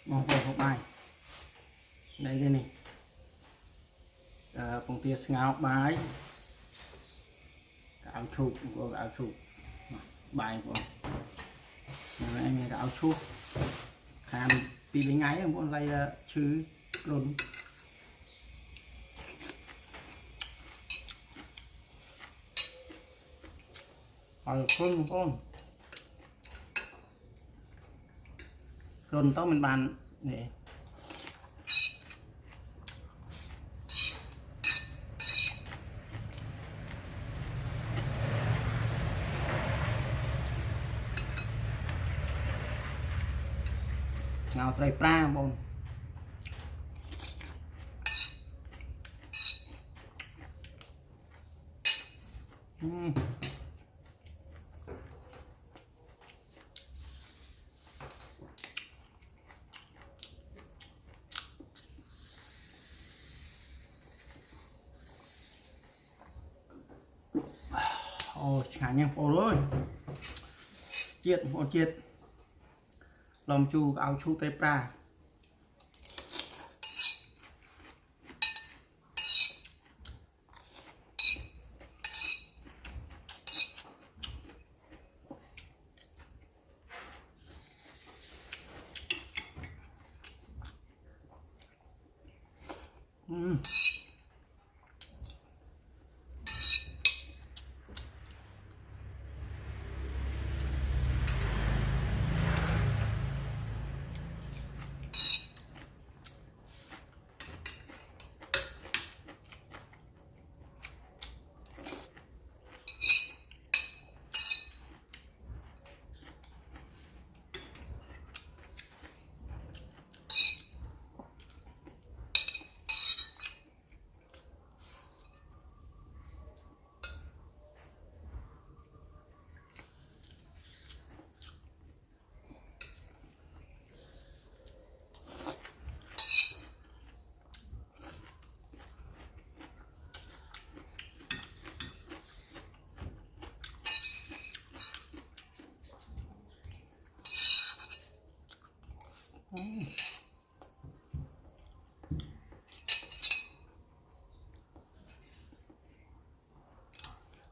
mong vô không ai đây đây này công ty ngáo bái áo chụp của áo chụp bài của em áo chụp khăn tí lấy ngay em muốn lay chứ luôn hỏi con rồi tao mình bàn để ngào trai pra bông ồ chả nha ồ rồi chiết một chiết lòng chu áo chu tây pra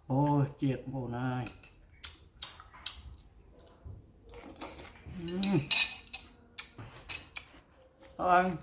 ôi triệt bộ này anh